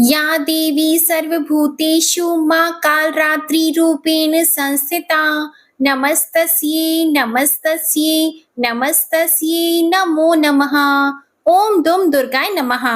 या देवी सर्वभूतेषु मां कालरात्रिरूपेण संस्थिता नमस्तस्यै नमस्तस्यै नमस्तस्यै नमो नमः। ओम दुम दुर्गाय नमः।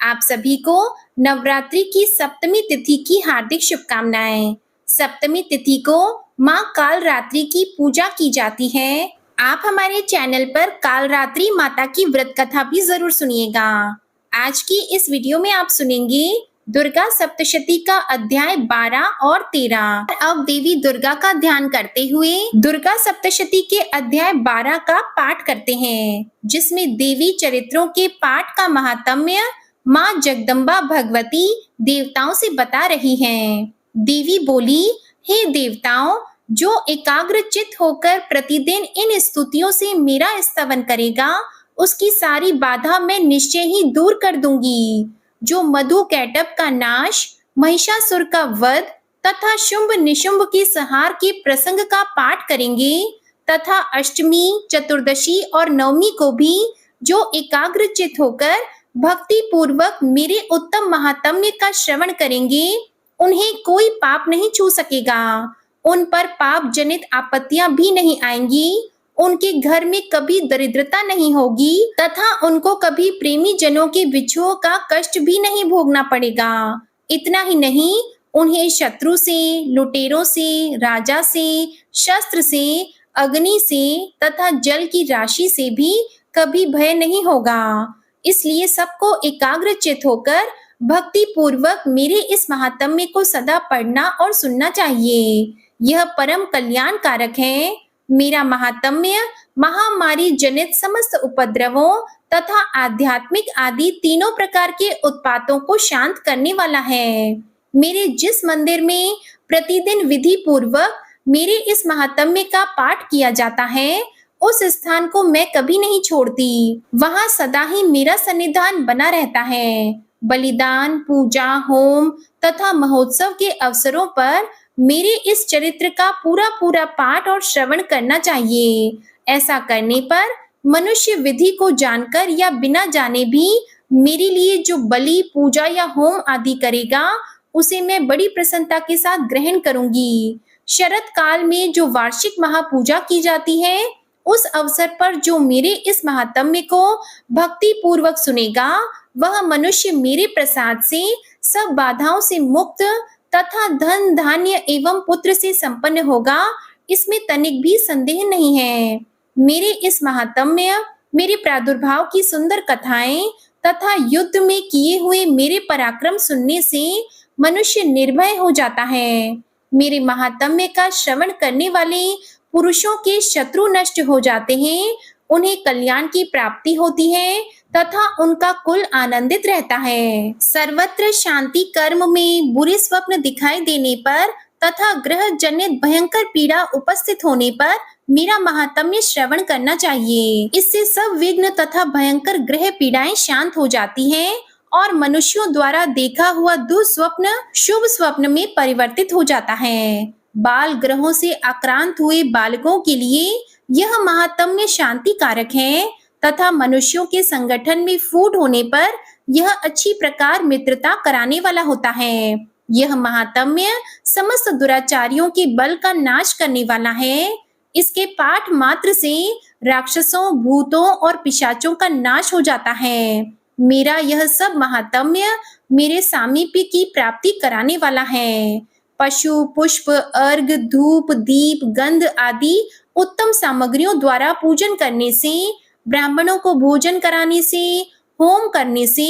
आप सभी को नवरात्रि की सप्तमी तिथि की हार्दिक शुभकामनाएं। सप्तमी तिथि को मां कालरात्रि की पूजा की जाती है। आप हमारे चैनल पर कालरात्रि माता की व्रत कथा भी जरूर सुनिएगा। आज की इस वीडियो में आप सुनेंगे दुर्गा सप्तशती का अध्याय 12 और 13। अब देवी दुर्गा का ध्यान करते हुए दुर्गा सप्तशती के अध्याय 12 का पाठ करते हैं, जिसमें देवी चरित्रों के पाठ का महात्म्य माँ जगदम्बा भगवती देवताओं से बता रही हैं। देवी बोली, हे देवताओं, जो एकाग्रचित होकर प्रतिदिन इन स्तुतियों से मेरा स्तवन करेगा, उसकी सारी बाधा मैं निश्चय ही दूर कर दूंगी। जो मधु कैटभ का नाश, महिषासुर का वध तथा शुंभ निशुंभ के संहार के प्रसंग का पाठ करेंगे तथा अष्टमी, चतुर्दशी और नवमी को भी जो एकाग्रचित होकर भक्ति पूर्वक मेरे उत्तम महात्म्य का श्रवण करेंगे, उन्हें कोई पाप नहीं छू सकेगा। उन पर पाप जनित आपत्तियां भी नहीं आएंगी। उनके घर में कभी दरिद्रता नहीं होगी तथा उनको कभी प्रेमी जनों के विछोह का कष्ट भी नहीं भोगना पड़ेगा। इतना ही नहीं, उन्हें शत्रु से, लुटेरों से, राजा से, शस्त्र से, अग्नि से तथा जल की राशि से भी कभी भय नहीं होगा। इसलिए सबको एकाग्रचित होकर भक्ति पूर्वक मेरे इस महात्म्य को सदा पढ़ना और सुनना चाहिए। यह परम कल्याण कारक है। मेरा महात्म्य महामारी जनित समस्त उपद्रवों तथा आध्यात्मिक आदि तीनों प्रकार के उत्पातों को शांत करने वाला है। मेरे जिस मंदिर में प्रतिदिन विधि पूर्वक मेरे इस महात्म्य का पाठ किया जाता है, उस स्थान को मैं कभी नहीं छोड़ती। वहां सदा ही मेरा सन्निधान बना रहता है। बलिदान, पूजा, होम तथा महोत्सव के अवसरों पर मेरे इस चरित्र का पूरा पूरा पाठ और श्रवण करना चाहिए। ऐसा करने पर मनुष्य विधि को जानकर या बिना जाने भी मेरे लिए जो बलि, पूजा या होम आदि करेगा, उसे मैं बड़ी प्रसन्नता के साथ ग्रहण करूंगी। शरद काल में जो वार्षिक महापूजा की जाती है, उस अवसर पर जो मेरे इस महात्म्य को भक्ति पूर्वक सुनेगा, वह मनुष्य मेरे प्रसाद से सब बाधाओं से मुक्त तथा धन, धान्य एवं पुत्र से संपन्न होगा। इसमें तनिक भी संदेह नहीं है। मेरे इस महात्म्य, मेरे प्रादुर्भाव की सुंदर कथाएं तथा युद्ध में किए हुए मेरे पराक्रम सुनने से मनुष्य निर्भय हो जाता है। मेरे महात्म्य का श्रवण करने वाले पुरुषों के शत्रु नष्ट हो जाते हैं, उन्हें कल्याण की प्राप्ति होती है तथा उनका कुल आनंदित रहता है। सर्वत्र शांति कर्म में बुरे स्वप्न दिखाई देने पर तथा ग्रह जनित भयंकर पीड़ा उपस्थित होने पर मेरा महात्म्य श्रवण करना चाहिए। इससे सब विघ्न तथा भयंकर ग्रह पीड़ाएं शांत हो जाती हैं और मनुष्यों द्वारा देखा हुआ दुस्वप्न शुभ स्वप्न में परिवर्तित हो जाता है। बाल ग्रहों से आक्रांत हुए बालकों के लिए यह महात्म्य शांति कारक है तथा मनुष्यों के संगठन में फूट होने पर यह अच्छी प्रकार मित्रता कराने वाला होता है। यह महात्म्य समस्त दुराचारियों के बल का नाश करने वाला है। इसके पाठ मात्र से राक्षसों, भूतों और पिशाचों का नाश हो जाता है। मेरा यह सब महात्म्य मेरे सामीप्य की प्राप्ति कराने वाला है। पशु, पुष्प, अर्घ, धूप, दीप, गंध आदि उत्तम सामग्रियों द्वारा पूजन करने से, ब्राह्मणों को भोजन कराने से, होम करने से,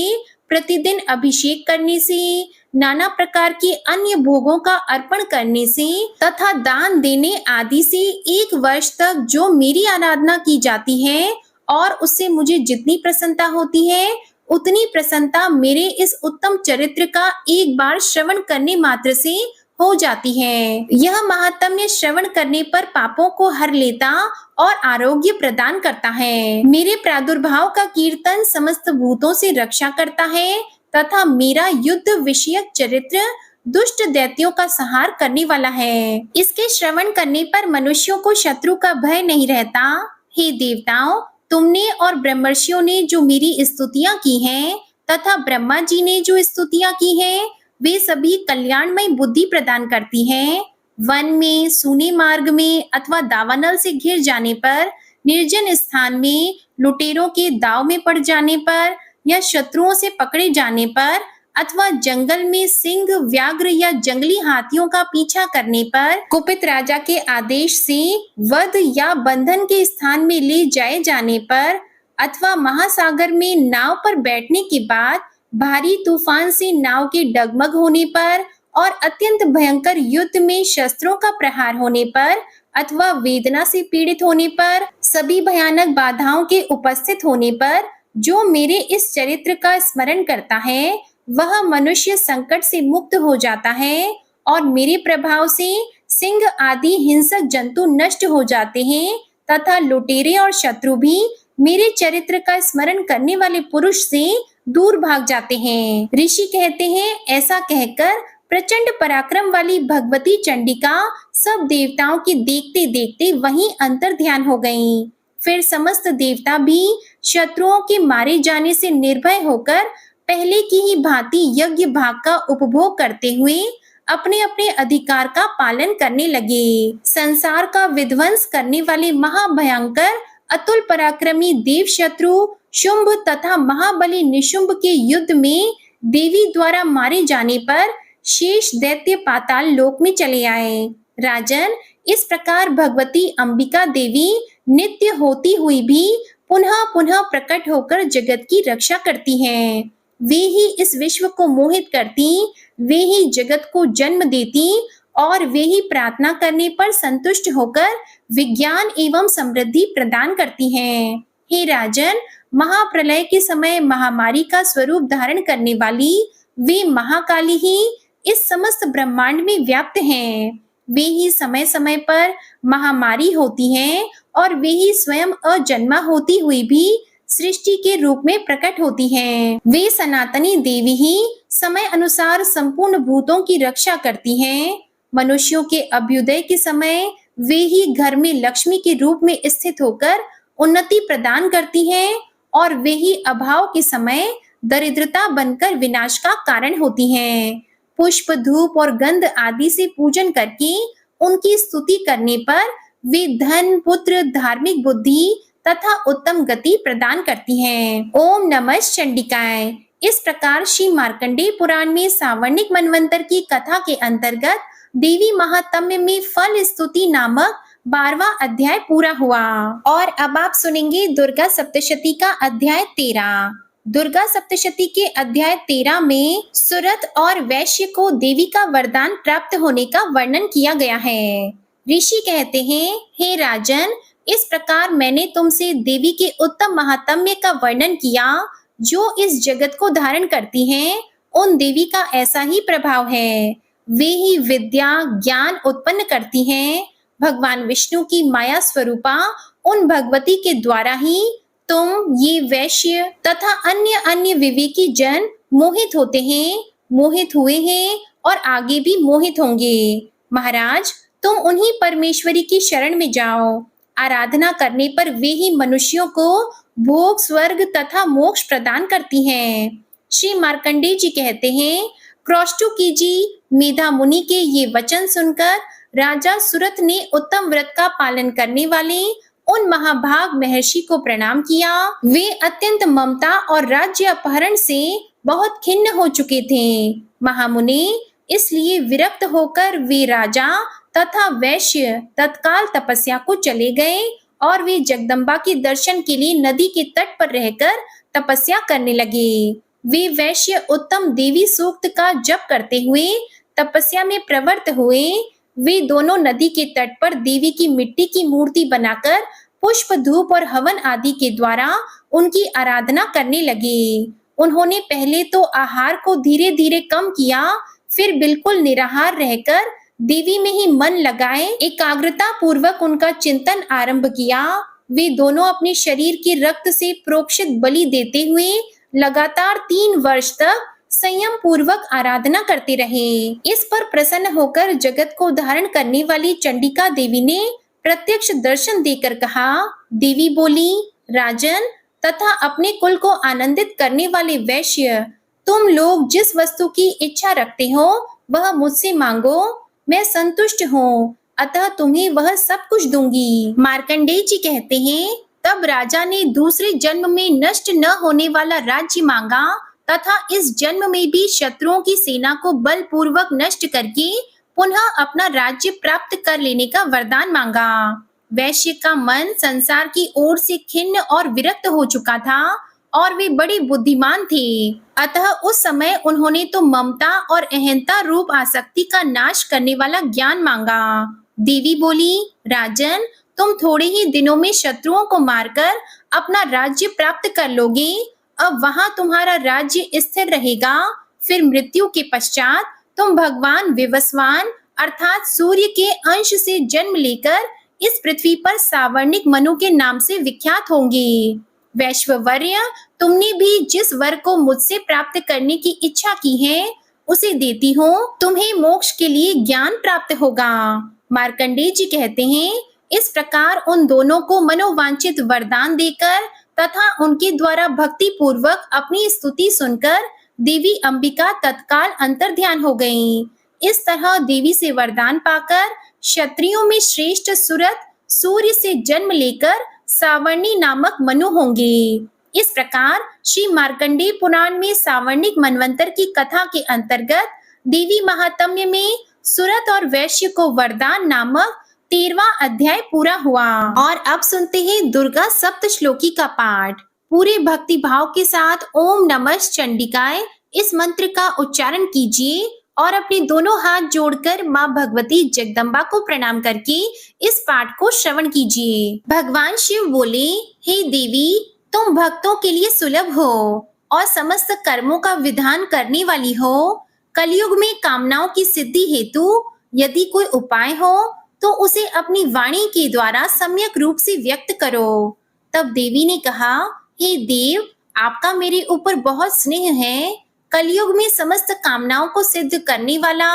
प्रतिदिन अभिषेक करने से, नाना प्रकार के अन्य भोगों का अर्पण करने से तथा दान देने आदि से 1 वर्ष तक जो मेरी आराधना की जाती है और उससे मुझे जितनी प्रसन्नता होती है, उतनी प्रसन्नता मेरे इस उत्तम चरित्र का एक बार श्रवण करने मात्र से हो जाती है। यह महात्म्य श्रवण करने पर पापों को हर लेता और आरोग्य प्रदान करता है। मेरे प्रादुर्भाव का कीर्तन समस्त भूतों से रक्षा करता है तथा मेरा युद्ध विषयक चरित्र दुष्ट दैत्यों का संहार करने वाला है। इसके श्रवण करने पर मनुष्यों को शत्रु का भय नहीं रहता। हे देवताओं, तुमने और ब्रह्मर्षियों ने जो मेरी स्तुतियां की हैं तथा ब्रह्मा जी ने जो स्तुतियां की हैं, वे सभी कल्याणमय बुद्धि प्रदान करती हैं। वन में, सूने मार्ग में अथवा दावानल से घिर जाने पर, निर्जन स्थान में, लुटेरों के दाव में पड़ जाने पर या शत्रुओं से पकड़े जाने पर अथवा जंगल में सिंह, व्याघ्र या जंगली हाथियों का पीछा करने पर, कुपित राजा के आदेश से वध या बंधन के स्थान में ले जाए जाने पर अथवा महासागर में नाव पर बैठने के बाद भारी तूफान से नाव के डगमग होने पर और अत्यंत भयंकर युद्ध में शस्त्रों का प्रहार होने पर अथवा वेदना से पीड़ित होने पर, सभी भयानक बाधाओं के उपस्थित होने पर जो मेरे इस चरित्र का स्मरण करता है, वह मनुष्य संकट से मुक्त हो जाता है और मेरे प्रभाव से सिंह आदि हिंसक जंतु नष्ट हो जाते हैं तथा लुटेरे और शत्रु भी मेरे चरित्र का स्मरण करने वाले पुरुष से दूर भाग जाते हैं। ऋषि कहते हैं, ऐसा कहकर प्रचंड पराक्रम वाली भगवती चंडिका सब देवताओं के देखते देखते वहीं अंतर ध्यान हो गईं। फिर समस्त देवता भी शत्रुओं के मारे जाने से निर्भय होकर पहले की ही भांति यज्ञ भाग का उपभोग करते हुए अपने अपने अधिकार का पालन करने लगे। संसार का विध्वंस करने वाले महाभयंकर अतुल पराक्रमी देव शत्रु शुंभ तथा महाबली निशुंभ के युद्ध में देवी द्वारा मारे जाने पर शेष दैत्य पाताल लोक में चले आए। राजन, इस प्रकार भगवती अंबिका देवी नित्य होती हुई भी पुनः पुनः प्रकट होकर जगत की रक्षा करती हैं। वे ही इस विश्व को मोहित करती, वे ही जगत को जन्म देती और वे ही प्रार्थना करने पर संतुष्ट होकर विज्ञान एवं समृद्धि प्रदान करती हैं। हे राजन, महाप्रलय के समय महामारी का स्वरूप धारण करने वाली वे महाकाली ही इस समस्त ब्रह्मांड में व्याप्त हैं। वे ही समय समय पर महामारी होती हैं और वे ही स्वयं अजन्मा होती हुई भी सृष्टि के रूप में प्रकट होती हैं। वे सनातनी देवी ही समय अनुसार संपूर्ण भूतों की रक्षा करती हैं। मनुष्यों के अभ्युदय के समय वे ही घर में लक्ष्मी के रूप में स्थित होकर उन्नति प्रदान करती हैं और वे ही अभाव के समय दरिद्रता बनकर विनाश का कारण होती हैं। पुष्प, धूप और गंध आदि से पूजन करके उनकी स्तुति करने पर वे धन, पुत्र, धार्मिक बुद्धि तथा उत्तम गति प्रदान करती हैं। ओम नमः चंडिकाय। इस प्रकार श्री मार्कंडेय पुराण में सावर्णिक मनवंतर की कथा के अंतर्गत देवी महात्म्य में फल स्तुति नामक 12वां अध्याय पूरा हुआ। और अब आप सुनेंगे दुर्गा सप्तशती का अध्याय 13। दुर्गा सप्तशती के अध्याय 13 में सुरत और वैश्य को देवी का वरदान प्राप्त होने का वर्णन किया गया है। ऋषि कहते हैं, हे राजन, इस प्रकार मैंने तुमसे देवी के उत्तम महात्म्य का वर्णन किया जो इस जगत को धारण करती हैं। उन देवी का ऐसा ही प्रभाव है। वे ही विद्या, ज्ञान उत्पन्न करती हैं। भगवान विष्णु की माया स्वरूपा उन भगवती के द्वारा ही तुम, ये वैश्य तथा अन्य अन्य विवेकी जन मोहित होते हैं, मोहित हुए हैं और आगे भी मोहित होंगे। महाराज, तुम उन्हीं परमेश्वरी की शरण में जाओ। आराधना करने पर वे ही मनुष्यों को भोग, स्वर्ग तथा मोक्ष प्रदान करती हैं। श्री मार्कंडेय जी कहते हैं, क्रौष्टुकी जी, मेधा मुनि के ये वचन सुनकर राजा सुरत ने उत्तम व्रत का पालन करने वाले उन महाभाग महर्षि को प्रणाम किया। वे अत्यंत ममता और राज्य अपहरण से बहुत खिन्न हो चुके थे। महामुनि, इसलिए विरक्त होकर वे राजा तथा वैश्य तत्काल तपस्या को चले गए और वे जगदम्बा के दर्शन के लिए नदी के तट पर रहकर तपस्या करने लगे। वे वैश्य उत्तम देवी सूक्त का जप करते हुए तपस्या में प्रवृत्त हुए। वे दोनों नदी के तट पर देवी की मिट्टी की मूर्ति बनाकर पुष्प, धूप और हवन आदि के द्वारा उनकी आराधना करने लगे। उन्होंने पहले तो आहार को धीरे धीरे कम किया, फिर बिल्कुल निराहार रहकर देवी में ही मन लगाए एकाग्रता पूर्वक उनका चिंतन आरंभ किया। वे दोनों अपने शरीर के रक्त से प्रोक्षित बलि देते हुए लगातार 3 वर्ष तक संयम पूर्वक आराधना करते रहे। इस पर प्रसन्न होकर जगत को धारण करने वाली चंडिका देवी ने प्रत्यक्ष दर्शन देकर कहा। देवी बोली, राजन, तथा अपने कुल को आनंदित करने वाले वैश्य, तुम लोग जिस वस्तु की इच्छा रखते हो वह मुझसे मांगो, मैं संतुष्ट हूँ, अतः तुम्हें वह सब कुछ दूंगी। मार्कंडेय जी कहते हैं, तब राजा ने दूसरे जन्म में नष्ट न होने वाला राज्य मांगा तथा इस जन्म में भी शत्रुओं की सेना को बलपूर्वक नष्ट करके पुनः अपना राज्य प्राप्त कर लेने का वरदान मांगा। वैश्य का मन संसार की ओर से खिन्न और विरक्त हो चुका था और वे बड़े बुद्धिमान थे, अतः उस समय उन्होंने तो ममता और अहंता रूप आसक्ति का नाश करने वाला ज्ञान मांगा। देवी बोली, राजन, तुम थोड़े ही दिनों में शत्रुओं को मारकर अपना राज्य प्राप्त कर लोगे। अब वहां तुम्हारा राज्य स्थिर रहेगा। फिर मृत्यु के पश्चात तुम भगवान विवस्वान अर्थात सूर्य के अंश से जन्म लेकर इस पृथ्वी पर सावर्णिक मनु के नाम से विख्यात होंगे। वैश्ववर्य, तुमने भी जिस वर को मुझसे प्राप्त करने की इच्छा की है उसे देती हूँ, तुम्हें मोक्ष के लिए ज्ञान प्राप्त होगा। मार्कंडेय जी कहते हैं, इस प्रकार उन दोनों को मनोवांछित वरदान देकर तथा उनके द्वारा भक्ति पूर्वक अपनी स्तुति सुनकर देवी अंबिका तत्काल अंतर्ध्यान हो गईं। इस तरह देवी से वरदान पाकर क्षत्रियों में श्रेष्ठ सुरत सूर्य से जन्म लेकर सावर्णी नामक मनु होंगे। इस प्रकार श्री मार्कंडेय पुराण में सावर्णिक मनवंतर की कथा के अंतर्गत देवी महात्म्य में सुरत और वैश्य को वरदान नामक 13वां अध्याय पूरा हुआ। और अब सुनते हैं दुर्गा सप्त श्लोकी का पाठ। पूरे भक्ति भाव के साथ ओम नमः चंडिकाय इस मंत्र का उच्चारण कीजिए और अपने दोनों हाथ जोड़कर माँ भगवती जगदम्बा को प्रणाम करके इस पाठ को श्रवण कीजिए। भगवान शिव बोले, हे देवी, तुम भक्तों के लिए सुलभ हो और समस्त कर्मों का विधान करने वाली हो। कलयुग में कामनाओं की सिद्धि हेतु यदि कोई उपाय हो तो उसे अपनी वाणी के द्वारा सम्यक रूप से व्यक्त करो। तब देवी ने कहा, हे देव, आपका मेरे ऊपर बहुत स्नेह है। कलयुग में समस्त कामनाओं को सिद्ध करने वाला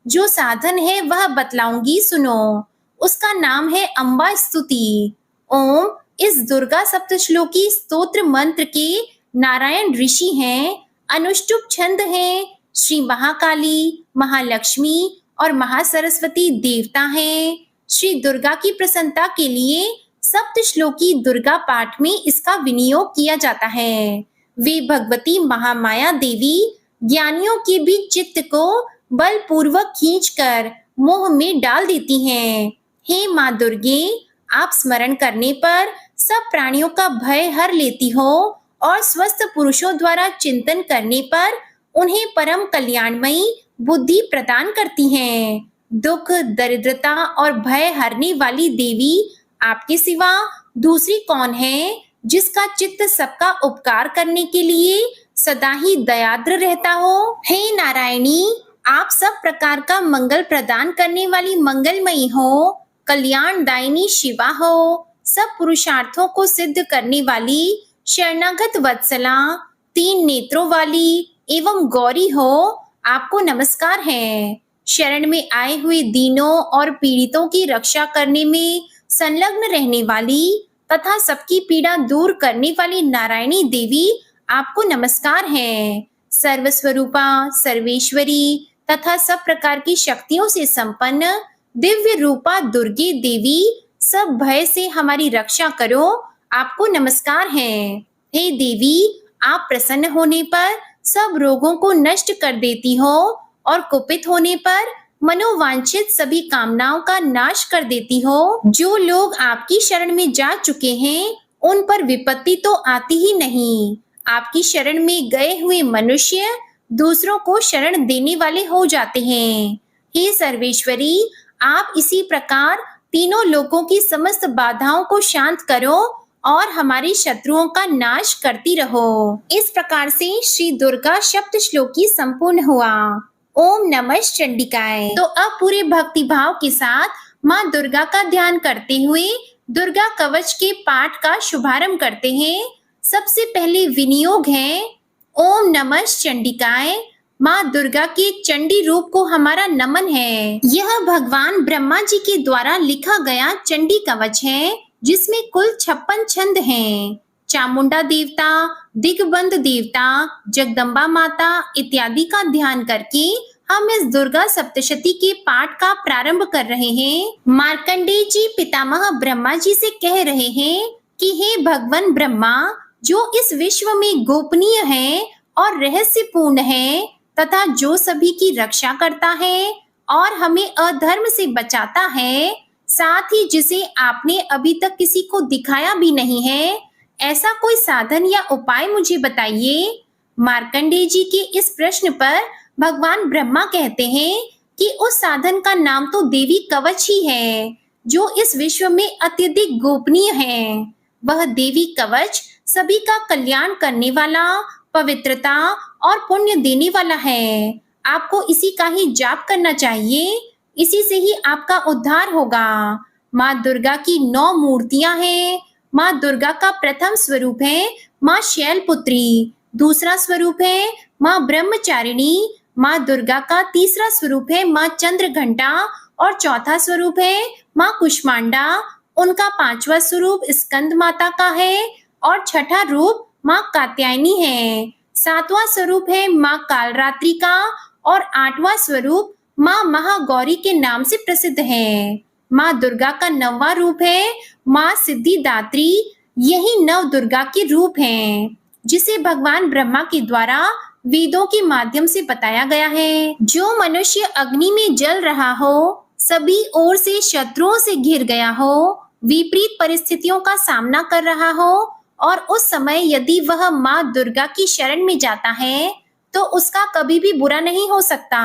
जो साधन है वह बतलाऊंगी, सुनो। उसका नाम है अम्बा स्तुति। ओम इस दुर्गा सप्तश्लोकी स्तोत्र मंत्र के नारायण ऋषि हैं, अनुष्टुप छंद हैं, श्री महाकाली, महालक्ष्मी और महासरस्वती देवता हैं। श्री दुर्गा की प्रसन्नता के लिए सप्तश्लोकी दुर्गा पाठ में इसका विनियोग किया जाता है। वे भगवती महामाया देवी ज्ञानियों के भी चित्त को बलपूर्वक खींचकर मोह में डाल देती हैं। हे माँ दुर्गे, आप स्मरण करने पर सब प्राणियों का भय हर लेती हो और स्वस्थ पुरुषों द्वारा चिंतन करने पर उन्हें परम कल्याणमयी बुद्धि प्रदान करती हैं। दुख, दरिद्रता और भय हरने वाली देवी आपके सिवा दूसरी कौन है जिसका चित्त सबका उपकार करने के लिए सदा ही दयाद्र रहता हो। हे नारायणी, आप सब प्रकार का मंगल प्रदान करने वाली मंगलमयी हो, कल्याणदायिनी शिवा हो, सब पुरुषार्थों को सिद्ध करने वाली शरणागत वत्सला, 3 नेत्रों वाली एवं गौरी हो। आपको नमस्कार है। शरण में आए हुए दीनों और पीड़ितों की रक्षा करने में संलग्न रहने वाली तथा सबकी पीड़ा दूर करने वाली नारायणी देवी, आपको नमस्कार है। सर्वस्वरूपा, सर्वेश्वरी तथा सब प्रकार की शक्तियों से संपन्न दिव्य रूपा दुर्गे देवी, सब भय से हमारी रक्षा करो, आपको नमस्कार है। हे देवी, आप प्रसन्न होने पर सब रोगों को नष्ट कर देती हो और कुपित होने पर मनोवांछित सभी कामनाओं का नाश कर देती हो। जो लोग आपकी शरण में जा चुके हैं उन पर विपत्ति तो आती ही नहीं। आपकी शरण में गए हुए मनुष्य दूसरों को शरण देने वाले हो जाते हैं। हे सर्वेश्वरी, आप इसी प्रकार तीनों लोकों की समस्त बाधाओं को शांत करो और हमारे शत्रुओं का नाश करती रहो। इस प्रकार से श्री दुर्गा सप्त श्लोकी संपूर्ण हुआ। ओम नमः चंडिकाय। तो अब पूरे भक्ति भाव के साथ माँ दुर्गा का ध्यान करते हुए दुर्गा कवच के पाठ का शुभारंभ करते हैं। सबसे पहले विनियोग है ओम नमः चंडिकाय। माँ दुर्गा के चंडी रूप को हमारा नमन है। यह भगवान ब्रह्मा जी के द्वारा लिखा गया चंडी कवच है जिसमें कुल 56 छंद हैं। चामुंडा देवता, दिग्बंध देवता, जगदम्बा माता इत्यादि का ध्यान करके हम इस दुर्गा सप्तशती के पाठ का प्रारंभ कर रहे हैं। मार्कंडेय जी पितामह ब्रह्मा जी से कह रहे हैं कि हे भगवान ब्रह्मा, जो इस विश्व में गोपनीय है और रहस्यपूर्ण है तथा जो सभी की रक्षा करता है और हमें अधर्म से बचाता है, साथ ही जिसे आपने अभी तक किसी को दिखाया भी नहीं है, ऐसा कोई साधन या उपाय मुझे बताइए। मार्कंडेय जी के इस प्रश्न पर भगवान ब्रह्मा कहते हैं कि उस साधन का नाम तो देवी कवच ही है, जो इस विश्व में अत्यधिक गोपनीय है। वह देवी कवच सभी का कल्याण करने वाला, पवित्रता और पुण्य देने वाला है। आपको इसी का ही जाप करना चाहिए, इसी से ही आपका उद्धार होगा। माँ दुर्गा की 9 मूर्तियां हैं। माँ दुर्गा का प्रथम स्वरूप है माँ शैलपुत्री, दूसरा स्वरूप है माँ ब्रह्मचारिणी, माँ दुर्गा का तीसरा स्वरूप है माँ चंद्रघंटा और चौथा स्वरूप है माँ कुष्मांडा। उनका 5वां स्वरूप स्कंद माता का है और छठा रूप माँ कात्यायनी है। 7वां स्वरूप है माँ कालरात्रि का और 8वां स्वरूप माँ महागौरी के नाम से प्रसिद्ध है। माँ दुर्गा का 9वां रूप है माँ सिद्धिदात्री। यही 9 दुर्गा के रूप हैं, जिसे भगवान ब्रह्मा के द्वारा वेदों के माध्यम से बताया गया है। जो मनुष्य अग्नि में जल रहा हो, सभी ओर से शत्रुओं से घिर गया हो, विपरीत परिस्थितियों का सामना कर रहा हो और उस समय यदि वह माँ दुर्गा की शरण में जाता है तो उसका कभी भी बुरा नहीं हो सकता।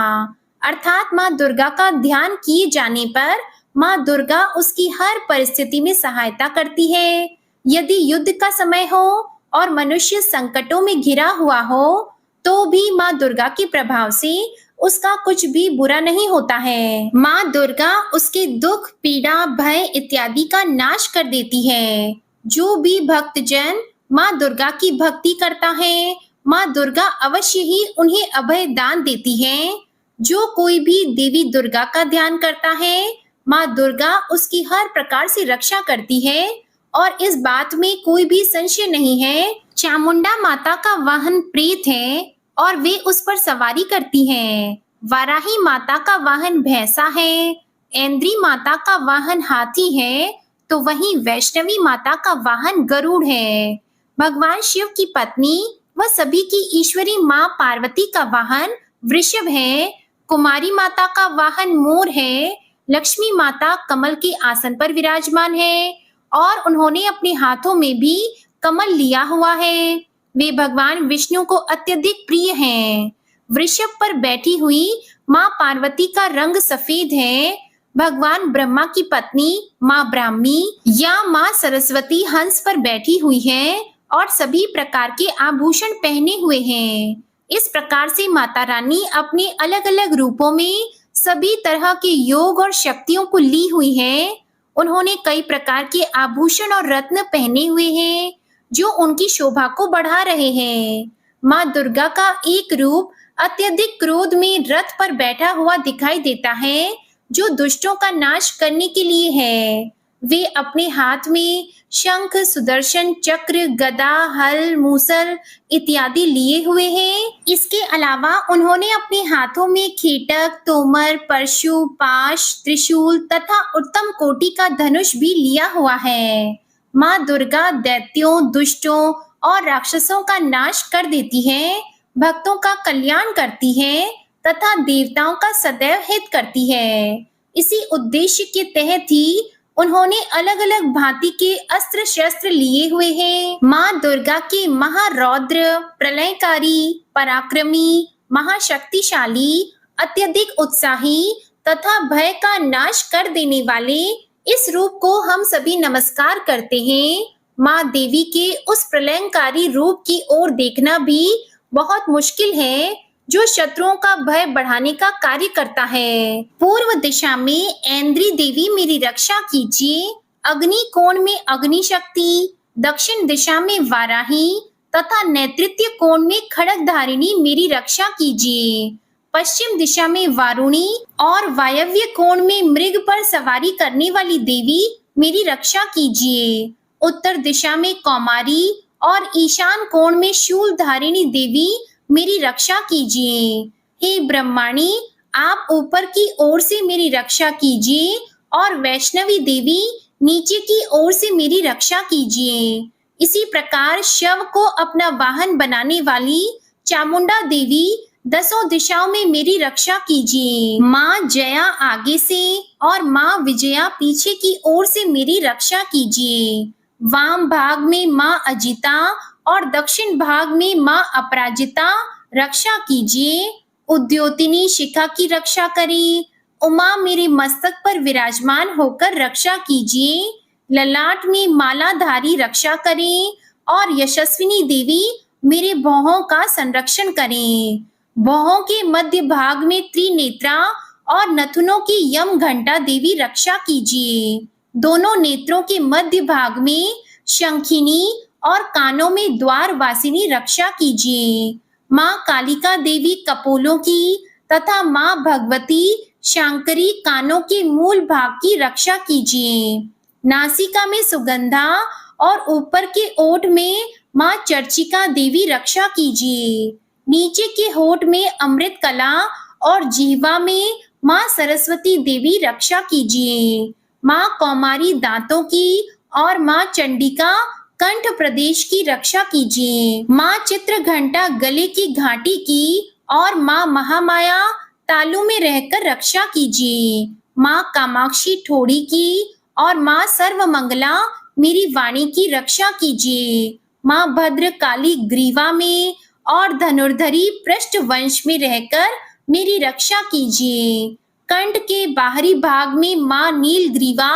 अर्थात माँ दुर्गा का ध्यान किए जाने पर माँ दुर्गा उसकी हर परिस्थिति में सहायता करती है। यदि युद्ध का समय हो और मनुष्य संकटों में घिरा हुआ हो तो भी माँ दुर्गा के प्रभाव से उसका कुछ भी बुरा नहीं होता है। माँ दुर्गा उसके दुख, पीड़ा, भय इत्यादि का नाश कर देती है। जो भी भक्तजन माँ दुर्गा की भक्ति करता है, माँ दुर्गा अवश्य ही उन्हें अभय दान देती है। जो कोई भी देवी दुर्गा का ध्यान करता है, माँ दुर्गा उसकी हर प्रकार से रक्षा करती है और इस बात में कोई भी संशय नहीं है। चामुंडा माता का वाहन प्रेत है और वे उस पर सवारी करती हैं। वाराही माता का वाहन भैंसा है, ऐन्द्री माता का वाहन हाथी है, तो वहीं वैष्णवी माता का वाहन गरुड़ है। भगवान शिव की पत्नी व सभी की ईश्वरी माँ पार्वती का वाहन वृषभ है। कुमारी माता का वाहन मोर है। लक्ष्मी माता कमल के आसन पर विराजमान है और उन्होंने अपने हाथों में भी कमल लिया हुआ है। वे भगवान विष्णु को अत्यधिक प्रिय हैं। वृषभ पर बैठी हुई माँ पार्वती का रंग सफेद है। भगवान ब्रह्मा की पत्नी माँ ब्राह्मी या माँ सरस्वती हंस पर बैठी हुई है और सभी प्रकार के आभूषण पहने हुए हैं। इस प्रकार से माता रानी अपने अलग अलग रूपों में सभी तरह के योग और शक्तियों को ली हुई है। उन्होंने कई प्रकार के आभूषण और रत्न पहने हुए हैं जो उनकी शोभा को बढ़ा रहे हैं। माँ दुर्गा का एक रूप अत्यधिक क्रोध में रथ पर बैठा हुआ दिखाई देता है, जो दुष्टों का नाश करने के लिए है। वे अपने हाथ में शंख, सुदर्शन चक्र, गदा, हल, मूसल इत्यादि लिए हुए हैं। इसके अलावा उन्होंने अपने हाथों में खेटक, तोमर, परशु, पाश, त्रिशूल तथा उत्तम कोटि का धनुष भी लिया हुआ है। माँ दुर्गा दैत्यों, दुष्टों और राक्षसों का नाश कर देती है, भक्तों का कल्याण करती है तथा देवताओं का सदैव हित करती है। इसी उद्देश्य के तहत ही उन्होंने अलग अलग भांति के अस्त्र शस्त्र लिए हुए हैं। माँ दुर्गा के महारौद्र, प्रलयकारी, पराक्रमी, महाशक्तिशाली, अत्यधिक उत्साही तथा भय का नाश कर देने वाले इस रूप को हम सभी नमस्कार करते हैं। माँ देवी के उस प्रलयंकारी रूप की ओर देखना भी बहुत मुश्किल है, जो शत्रुओं का भय बढ़ाने का कार्य करता है। पूर्व दिशा में ऐन्द्री देवी मेरी रक्षा कीजिए, अग्नि कोण में अग्नि शक्ति, दक्षिण दिशा में वाराही तथा नेतृत्व कोण में खड्गधारिणी मेरी रक्षा कीजिए। पश्चिम दिशा में वारुणी और वायव्य कोण में मृग पर सवारी करने वाली देवी मेरी रक्षा कीजिए। उत्तर दिशा में कौमारी और ईशान कोण में शूल धारिणी देवी मेरी रक्षा कीजिए। हे ब्रह्माणी, आप ऊपर की ओर से मेरी रक्षा कीजिए और वैष्णवी देवी नीचे की ओर से मेरी रक्षा कीजिए। इसी प्रकार शव को अपना वाहन बनाने वाली चामुंडा देवी दसों दिशाओं में मेरी रक्षा कीजिए। माँ जया आगे से और माँ विजया पीछे की ओर से मेरी रक्षा कीजिए। वाम भाग में माँ अजिता और दक्षिण भाग में माँ अपराजिता रक्षा कीजिए। उद्योतिनी शिखा की रक्षा करें। उमा मेरे मस्तक पर विराजमान होकर रक्षा कीजिए। ललाट में मालाधारी रक्षा करें और यशस्विनी देवी मेरे भौहों का संरक्षण करें। भौहों के मध्य भाग में त्रिनेत्रा और नथुनों की यम घंटा देवी रक्षा कीजिए। दोनों नेत्रों के मध्य भाग में शंखिनी और कानों में द्वार वासिनी रक्षा कीजिए। माँ कालिका देवी कपोलों की तथा माँ भगवती शांकरी कानों के मूल भाग की रक्षा कीजिए। नासिका में सुगंधा और ऊपर के ओठ में माँ चर्चिका देवी रक्षा कीजिए। नीचे के होठ में अमृत कला और जीवा में माँ सरस्वती देवी रक्षा कीजिए। माँ कौमारी दांतों की और माँ चंडिका कंठ प्रदेश की रक्षा कीजिए। माँ चित्र घंटा गले की घाटी की और माँ महामाया तालू में रहकर रक्षा कीजिए। माँ कामाक्षी ठोड़ी की और माँ सर्वमंगला मेरी वाणी की रक्षा कीजिए। माँ भद्र काली ग्रीवा में और धनुर्धरी पृष्ठ वंश में रहकर मेरी रक्षा कीजिए। कंठ के बाहरी भाग में माँ नील ग्रीवा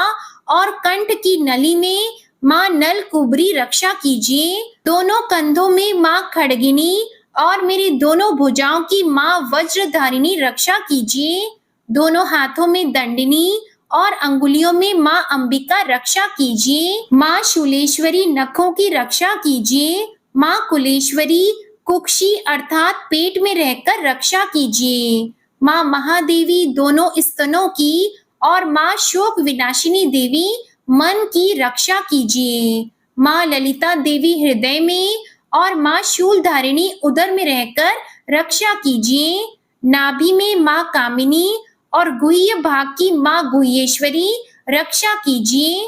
और कंठ की नली में माँ नल कुबरी रक्षा कीजिए। दोनों कंधों में माँ खड़गिनी और मेरी दोनों भुजाओं की माँ वज्रधारिणी रक्षा कीजिए। दोनों हाथों में दंडिनी और अंगुलियों में माँ अंबिका रक्षा कीजिए। माँ शूलेश्वरी नखों की रक्षा कीजिए। माँ कुलेश्वरी कुक्षी अर्थात पेट में रहकर रक्षा कीजिए। माँ महादेवी दोनों स्तनों की और माँ शोक विनाशिनी देवी मन की रक्षा कीजिए। माँ ललिता देवी हृदय में और माँ शूलधारिणी उदर में रहकर रक्षा कीजिए। नाभि में माँ कामिनी और गुह्य भाग की माँ गुह्येश्वरी रक्षा कीजिए।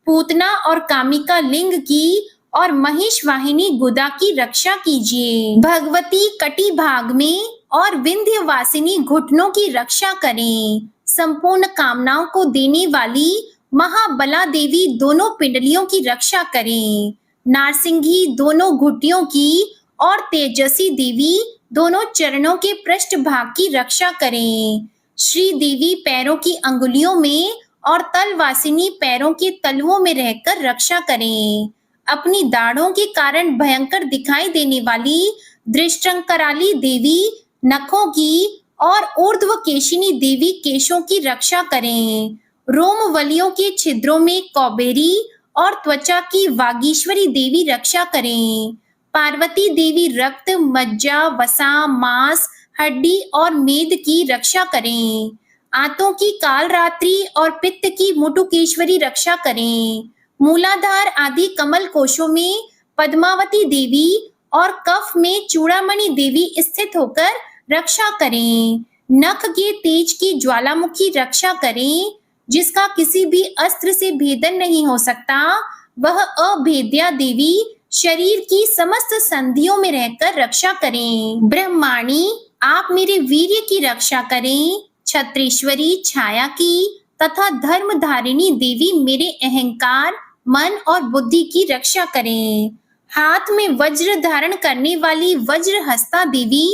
पूतना और कामिका लिंग की और महिष वाहिनी गुदा की रक्षा कीजिए। भगवती कटी भाग में और विंध्यवासिनी घुटनों की रक्षा करें। संपूर्ण कामनाओं को देने वाली महाबला देवी दोनों पिंडलियों की रक्षा करें। नारसिंही दोनों घुटियों की और तेजसी देवी दोनों चरणों के पृष्ठ भाग की रक्षा करें। श्री देवी पैरों की अंगुलियों में और तलवासिनी पैरों के तलवों में रहकर रक्षा करें। अपनी दाढ़ों के कारण भयंकर दिखाई देने वाली दृष्टंकराली देवी नखों की और ऊर्ध्व केशिनी देवी केशों की रक्षा करें। रोमवलियों के छिद्रों में कौबेरी और त्वचा की वागीश्वरी देवी रक्षा करें। पार्वती देवी रक्त, मज्जा, वसा, मांस, हड्डी और मेद की रक्षा करें। आंतों की कालरात्रि और पित्त की मुटुकेश्वरी रक्षा करें। मूलाधार आदि कमल कोशों में पद्मावती देवी और कफ में चूड़ामणि देवी स्थित होकर रक्षा करें। नख के तेज की ज्वालामुखी रक्षा करें। जिसका किसी भी अस्त्र से भेदन नहीं हो सकता, वह अभेद्या देवी शरीर की समस्त संधियों में रहकर रक्षा करें। ब्रह्माणी, आप मेरे वीर्य की रक्षा करें। छत्रेश्वरी छाया की तथा धर्मधारिणी देवी मेरे अहंकार, मन और बुद्धि की रक्षा करें। हाथ में वज्र धारण करने वाली वज्रहस्ता देवी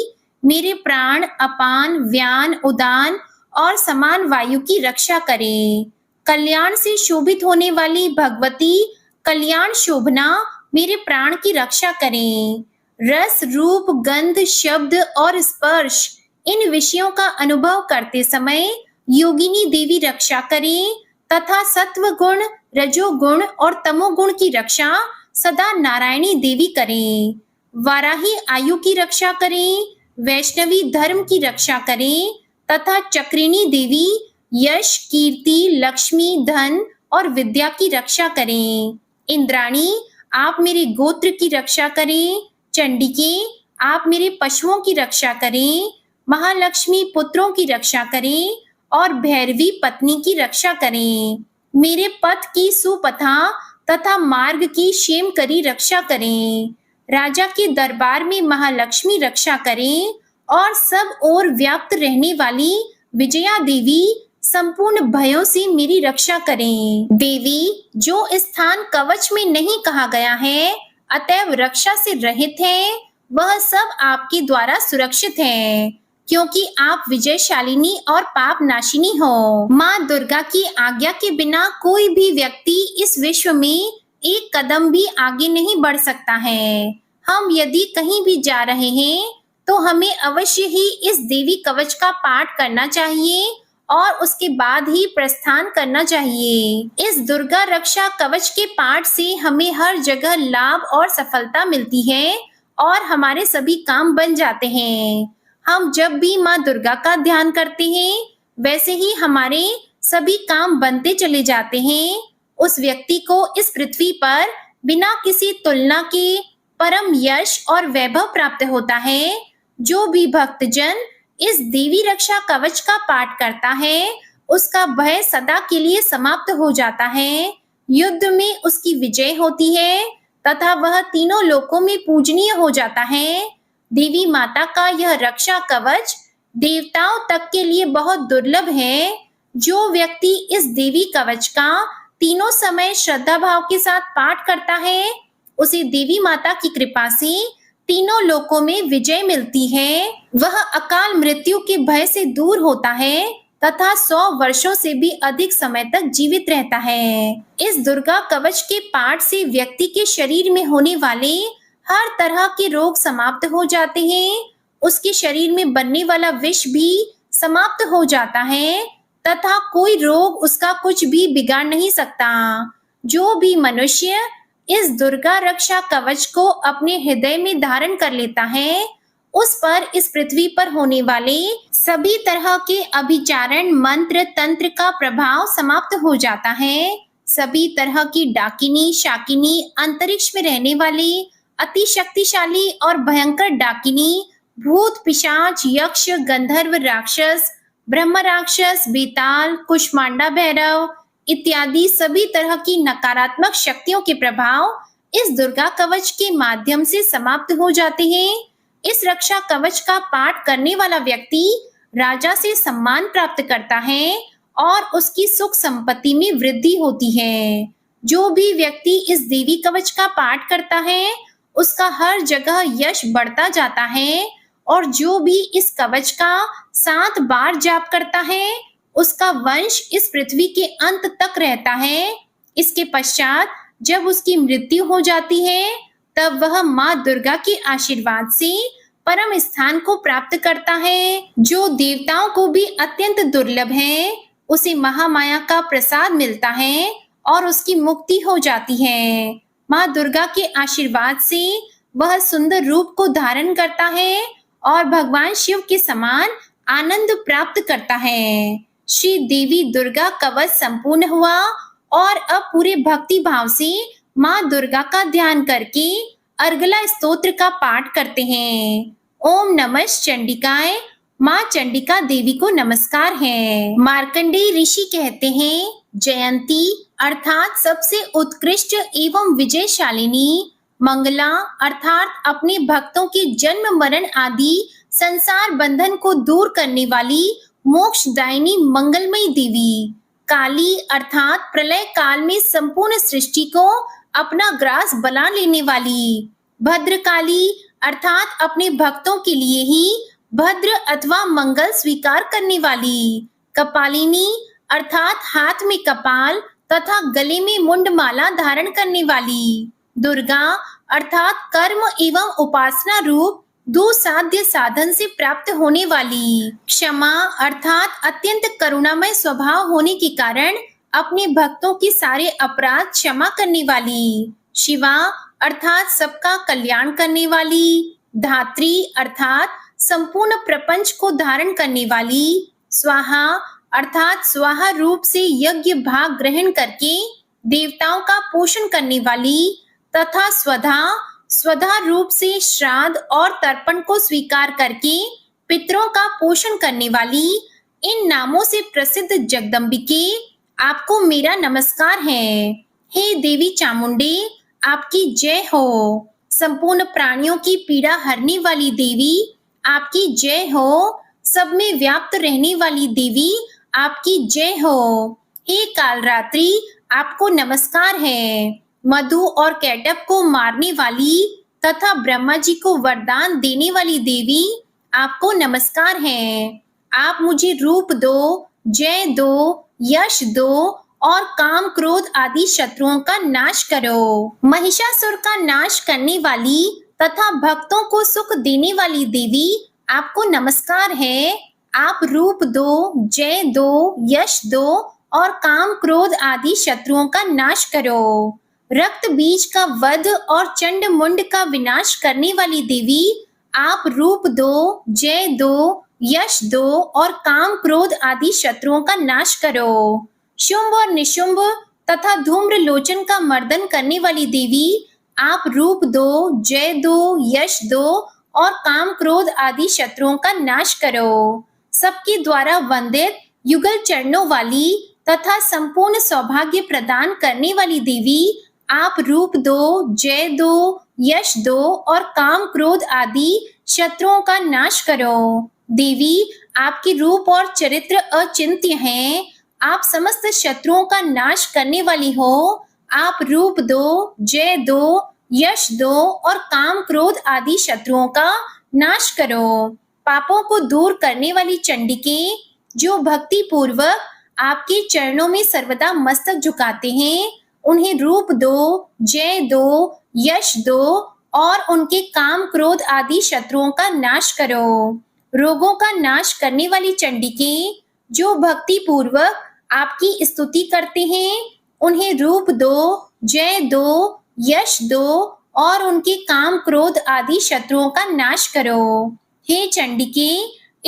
मेरे प्राण, अपान, व्यान, उदान और समान वायु की रक्षा करें। कल्याण से शोभित होने वाली भगवती कल्याण शोभना मेरे प्राण की रक्षा करें। रस, रूप, गंध, शब्द और स्पर्श इन विषयों का अनुभव करते समय योगिनी देवी रक्षा करें तथा सत्व गुण, रजोगुण और तमोगुण की रक्षा सदा नारायणी देवी करें। वाराही आयु की रक्षा करें। वैष्णवी धर्म की रक्षा करें तथा चक्रिणी देवी यश, कीर्ति, लक्ष्मी, धन और विद्या की रक्षा करें। इंद्राणी, आप मेरे गोत्र की रक्षा करें। चंडिके, आप मेरे पशुओं की रक्षा करें। महालक्ष्मी, पुत्रों की रक्षा करें और भैरवी, पत्नी की रक्षा करें। मेरे पथ की सुपथा तथा मार्ग की क्षेमकरी रक्षा करें। राजा के दरबार में महालक्ष्मी रक्षा करें और सब ओर व्याप्त रहने वाली विजया देवी संपूर्ण भयों से मेरी रक्षा करें। देवी, जो स्थान कवच में नहीं कहा गया है, अतएव रक्षा से रहित है, वह सब आपके द्वारा सुरक्षित है, क्योंकि आप विजयशालिनी और पाप नाशिनी हो। माँ दुर्गा की आज्ञा के बिना कोई भी व्यक्ति इस विश्व में एक कदम भी आगे नहीं बढ़ सकता है। हम यदि कहीं भी जा रहे हैं तो हमें अवश्य ही इस देवी कवच का पाठ करना चाहिए और उसके बाद ही प्रस्थान करना चाहिए। इस दुर्गा रक्षा कवच के पाठ से हमें हर जगह लाभ और सफलता मिलती है और हमारे सभी काम बन जाते हैं। हम जब भी माँ दुर्गा का ध्यान करते हैं, वैसे ही हमारे सभी काम बनते चले जाते हैं। उस व्यक्ति को इस पृथ्वी पर बिना किसी तुलना के परम यश और वैभव प्राप्त होता है। जो भी भक्तजन इस देवी रक्षा कवच का पाठ करता है, उसका भय सदा के लिए समाप्त हो जाता है। युद्ध में उसकी विजय होती है तथा वह तीनों लोकों में पूजनीय हो जाता है। देवी माता का यह रक्षा कवच देवताओं तक के लिए बहुत दुर्लभ है। जो व्यक्ति इस देवी कवच का तीनों समय श्रद्धा भाव के साथ पाठ करता है, उसे देवी माता की कृपा से तीनों लोकों में विजय मिलती है। वह अकाल मृत्यु के भय से दूर होता है तथा 100 वर्षों से भी अधिक समय तक जीवित रहता है। इस दुर्गा कवच के पाठ से व्यक्ति के शरीर में होने वाले हर तरह के रोग समाप्त हो जाते हैं। उसके शरीर में बनने वाला विष भी समाप्त हो जाता है तथा कोई रोग उसका कुछ भी बिगाड़ नहीं सकता। जो भी मनुष्य इस दुर्गा रक्षा कवच को अपने हृदय में धारण कर लेता है, उस पर इस पृथ्वी पर होने वाले सभी तरह के अभिचारण, मंत्र, तंत्र का प्रभाव समाप्त हो जाता है। सभी तरह की डाकिनी, शाकिनी, अंतरिक्ष में रहने वाले अति शक्तिशाली और भयंकर डाकिनी, भूत, पिशाच, यक्ष, गंधर्व, राक्षस, ब्रह्म राक्षस, बेताल, कुष्मांडा भैरव इत्यादि सभी तरह की नकारात्मक शक्तियों के प्रभाव इस दुर्गा कवच के माध्यम से समाप्त हो जाते हैं। इस रक्षा कवच का पाठ करने वाला व्यक्ति राजा से सम्मान प्राप्त करता है और उसकी सुख संपत्ति में वृद्धि होती है। जो भी व्यक्ति इस देवी कवच का पाठ करता है, उसका हर जगह यश बढ़ता जाता है और जो भी इस कवच का 7 बार जाप करता है, उसका वंश इस पृथ्वी के अंत तक रहता है। इसके पश्चात जब उसकी मृत्यु हो जाती है, तब वह माँ दुर्गा के आशीर्वाद से परम स्थान को प्राप्त करता है, जो देवताओं को भी अत्यंत दुर्लभ है। उसे महामाया का प्रसाद मिलता है और उसकी मुक्ति हो जाती है। माँ दुर्गा के आशीर्वाद से वह सुंदर रूप को धारण करता है और भगवान शिव के समान आनंद प्राप्त करता है। श्री देवी दुर्गा कवच संपूर्ण हुआ और अब पूरे भक्ति भाव से माँ दुर्गा का ध्यान करके अर्गला स्तोत्र का पाठ करते हैं। ओम नमः चंडिकाय। माँ चंडिका देवी को नमस्कार है। मार्कंडेय ऋषि कहते हैं, जयंती अर्थात सबसे उत्कृष्ट एवं विजयशालिनी, मंगला अर्थात अपने भक्तों के जन्म मरण आदि संसार बंधन को दूर करने वाली मोक्षदायिनी मंगलमयी देवी, काली अर्थात प्रलय काल में संपूर्ण सृष्टि को अपना ग्रास बना लेने वाली, भद्रकाली अर्थात अपने भक्तों के लिए ही भद्र अथवा मंगल स्वीकार करने वाली, कपालिनी अर्थात हाथ में कपाल तथा गले में मुंडमाला धारण करने वाली, दुर्गा अर्थात कर्म एवं उपासना रूप दुसाध्य साधन से प्राप्त होने वाली, क्षमा अर्थात अत्यंत करुणामय स्वभाव होने के कारण अपने भक्तों के सारे अपराध क्षमा करने वाली, शिवा अर्थात सबका कल्याण करने वाली, धात्री अर्थात संपूर्ण प्रपंच को धारण करने वाली, स्वाहा अर्थात स्वाहा रूप से यज्ञ भाग ग्रहण करके देवताओं का पोषण करने वाली तथा स्वधा स्वधा रूप से श्राद्ध और तर्पण को स्वीकार करके पितरों का पोषण करने वाली इन नामों से प्रसिद्ध जगदम्बिके, आपको मेरा नमस्कार है। हे देवी चामुंडे, आपकी जय हो। संपूर्ण प्राणियों की पीड़ा हरने वाली देवी, आपकी जय हो। सब में व्याप्त रहने वाली देवी, आपकी जय हो। हे कालरात्रि, आपको नमस्कार है। मधु और कैटब को मारने वाली तथा ब्रह्मा जी को वरदान देने वाली देवी, आपको नमस्कार है। आप मुझे रूप दो, जय दो, यश दो और काम क्रोध आदि शत्रुओं का नाश करो। महिषासुर का नाश करने वाली तथा भक्तों को सुख देने वाली देवी, आपको नमस्कार है। आप रूप दो, जय दो, यश दो और काम क्रोध आदि शत्रुओं का नाश करो। रक्त बीज का वध और चंड मुंड का विनाश करने वाली देवी, आप रूप दो, जय दो, यश दो और काम क्रोध आदि शत्रुओं का नाश करो। शुंभ और निशुंभ तथा धूम्र लोचन का मर्दन करने वाली देवी, आप रूप दो, जय दो, यश दो और काम क्रोध आदि शत्रुओं का नाश करो। सबके द्वारा वंदित युगल चरणों वाली तथा संपूर्ण सौभाग्य प्रदान करने वाली देवी, आप रूप दो, जय दो, यश दो और काम क्रोध आदि शत्रुओं का नाश करो। देवी, आपके रूप और चरित्र अचिंत्य हैं। आप समस्त शत्रुओं का नाश करने वाली हो। आप रूप दो, जय दो, यश दो और काम क्रोध आदि शत्रुओं का नाश करो। पापों को दूर करने वाली चंडिके, जो भक्ति पूर्वक आपके चरणों में सर्वदा मस्तक झुकाते हैं, उन्हें रूप दो, जय दो, यश दो और उनके काम क्रोध आदि शत्रुओं का नाश करो। रोगों का नाश करने वाली चंडिके, जो भक्ति पूर्वक आपकी स्तुति करते हैं, उन्हें रूप दो, जय दो, यश दो और उनके काम क्रोध आदि शत्रुओं का नाश करो। हे चंडिके,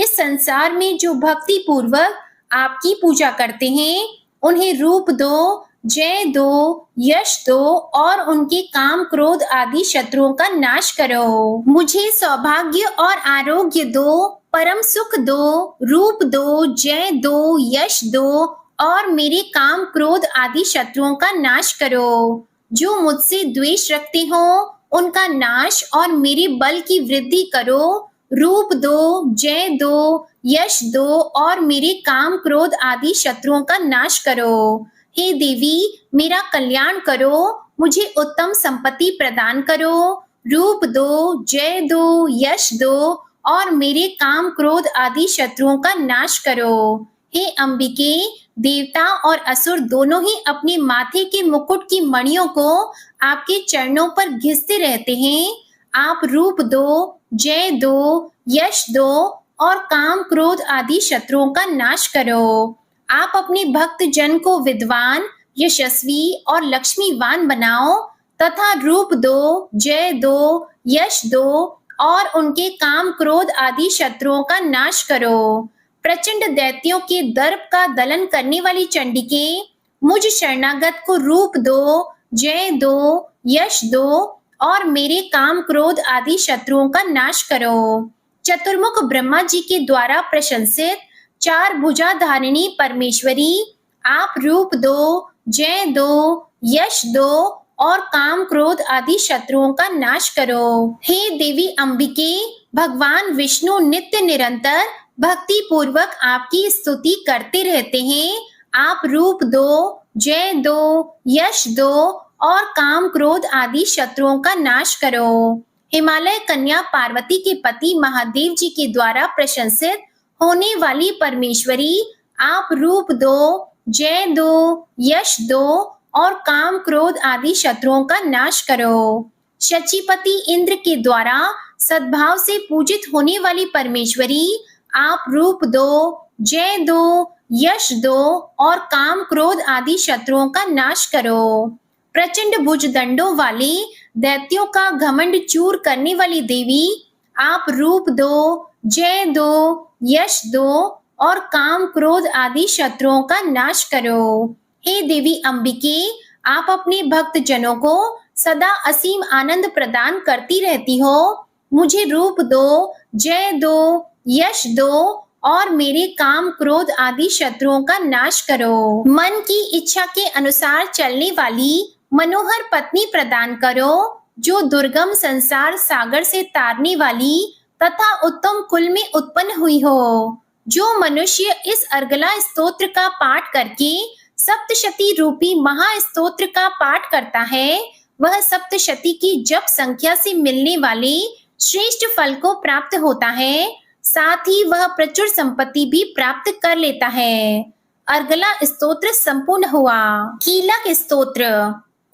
इस संसार में जो भक्ति पूर्वक आपकी पूजा करते हैं, उन्हें रूप दो, जय दो, यश दो और उनके काम क्रोध आदि शत्रुओं का नाश करो। मुझे सौभाग्य और आरोग्य दो, परम सुख दो, रूप दो, जय दो, यश दो और मेरे काम क्रोध आदि शत्रुओं का नाश करो। जो मुझसे द्वेष रखते हो, उनका नाश और मेरे बल की वृद्धि करो। रूप दो, जय दो, यश दो और मेरे काम क्रोध आदि शत्रुओं का नाश करो। हे देवी, मेरा कल्याण करो, मुझे उत्तम संपत्ति प्रदान करो। रूप दो, जय दो, यश दो और मेरे काम क्रोध आदि शत्रुओं का नाश करो। हे अंबिके, देवता और असुर दोनों ही अपने माथे के मुकुट की मणियों को आपके चरणों पर घिसते रहते हैं। आप रूप दो, जय दो, यश दो और काम क्रोध आदि शत्रुओं का नाश करो। आप अपने भक्त जन को विद्वान, यशस्वी और लक्ष्मीवान बनाओ तथा रूप दो, जय दो, यश दो और उनके काम क्रोध आदि शत्रुओं का नाश करो। प्रचंड दैत्यों के दर्प का दलन करने वाली चंडिके, मुझ शरणागत को रूप दो, जय दो, यश दो और मेरे काम क्रोध आदि शत्रुओं का नाश करो। चतुर्मुख ब्रह्मा जी के द्वारा प्रशंसित चार भुजा धारिणी परमेश्वरी, आप रूप दो, जय दो, यश दो और काम क्रोध आदि शत्रुओं का नाश करो। हे देवी अंबिके, भगवान विष्णु नित्य निरंतर भक्ति पूर्वक आपकी स्तुति करते रहते हैं। आप रूप दो, जय दो, यश दो और काम क्रोध आदि शत्रुओं का नाश करो। हिमालय कन्या पार्वती के पति महादेव जी के द्वारा प्रशंसित होने वाली परमेश्वरी, आप रूप दो, जय दो, यश दो और काम क्रोध आदि शत्रुओं का नाश करो। शचीपति इंद्र के द्वारा सद्भाव से पूजित होने वाली परमेश्वरी, आप रूप दो, जय दो, यश दो और काम क्रोध आदि शत्रुओं का नाश करो। प्रचंड भुज दंडों वाले दैत्यों का घमंड चूर करने वाली देवी, आप रूप दो, जय दो, यश दो और काम क्रोध आदि शत्रुओं का नाश करो। हे देवी अंबिके, आप अपने भक्त जनों को सदा असीम आनंद प्रदान करती रहती हो। मुझे रूप दो, जय दो, यश दो और मेरे काम क्रोध आदि शत्रुओं का नाश करो। मन की इच्छा के अनुसार चलने वाली मनोहर पत्नी प्रदान करो, जो दुर्गम संसार सागर से तारने वाली तथा उत्तम कुल में उत्पन्न हुई हो। जो मनुष्य इस अर्गला स्तोत्र का पाठ करके सप्तशती रूपी महास्तोत्र का पाठ करता है, वह सप्तशती की जप संख्या से मिलने वाले श्रेष्ठ फल को प्राप्त होता है। साथ ही वह प्रचुर संपत्ति भी प्राप्त कर लेता है। अर्गला स्तोत्र संपूर्ण हुआ। कीलक स्तोत्र।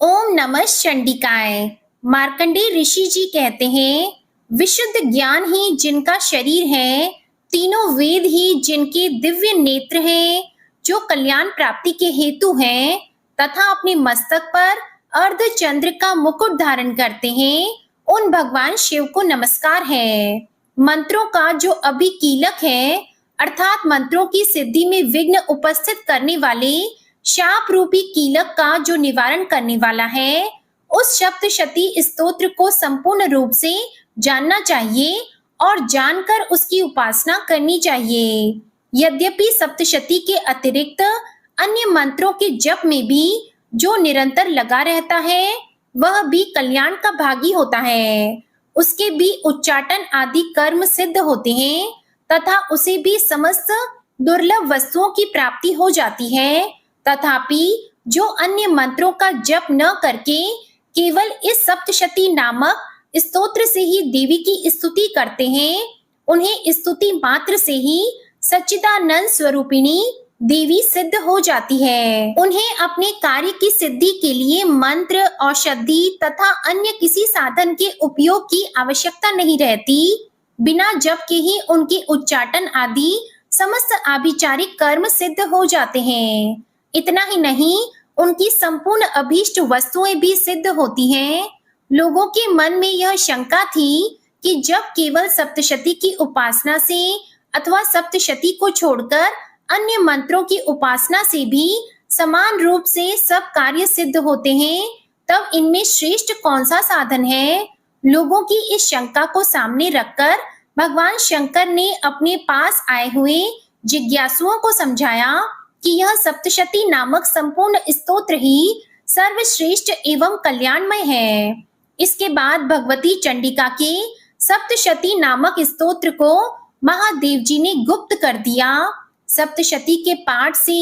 ओम नमः चंडिकाय। मार्कंडेय ऋषि जी कहते हैं, विशुद्ध ज्ञान ही जिनका शरीर है, तीनों वेद ही जिनके दिव्य नेत्र हैं, जो कल्याण प्राप्ति के हेतु हैं तथा अपने मस्तक पर अर्धचंद्र का मुकुट धारण करते हैं, उन भगवान शिव को नमस्कार है। मंत्रों का जो अभी कीलक है, अर्थात मंत्रों की सिद्धि में विघ्न उपस्थित करने वाले शाप रूपी कीलक का जो निवारण करने वाला है, उस सप्तशती स्तोत्र को संपूर्ण रूप से जानना चाहिए और जानकर उसकी उपासना करनी चाहिए। यद्यपि सप्तशती के अतिरिक्त अन्य मंत्रों के जप में भी जो निरंतर लगा रहता है, वह भी कल्याण का भागी होता है। उसके भी उच्चाटन आदि कर्म सिद्ध होते हैं तथा उसे भी समस्त दुर्लभ वस्तुओं की प्राप्ति हो जाती है। तथापि जो अन्य मंत्रों का जप न करके केवल इस सप्तशती नामक स्तोत्र से ही देवी की स्तुति करते हैं, उन्हें स्तुति मात्र से ही सच्चिदानंद स्वरूपिणी देवी सिद्ध हो जाती है। उन्हें अपने कार्य की सिद्धि के लिए मंत्र, औषधि तथा अन्य किसी साधन के उपयोग की आवश्यकता नहीं रहती। बिना जप के ही उनके उच्चाटन आदि समस्त आभिचारिक कर्म सिद्ध हो जाते हैं। इतना ही नहीं, उनकी संपूर्ण अभीष्ट वस्तुएं भी सिद्ध होती हैं। लोगों के मन में यह शंका थी कि जब केवल सप्तशती की उपासना से अथवा सप्तशती को छोड़कर अन्य मंत्रों की उपासना से भी समान रूप से सब कार्य सिद्ध होते हैं, तब इनमें श्रेष्ठ कौन सा साधन है? लोगों की इस शंका को सामने रखकर भगवान शंकर ने अपने पास आए हुए जिज्ञासुओं को समझाया कि यह सप्तशती नामक संपूर्ण स्तोत्र ही सर्वश्रेष्ठ एवं कल्याणमय है। इसके बाद भगवती चंडिका के सप्तशती नामक स्तोत्र को महादेव जी ने गुप्त कर दिया। सप्तशती के पाठ से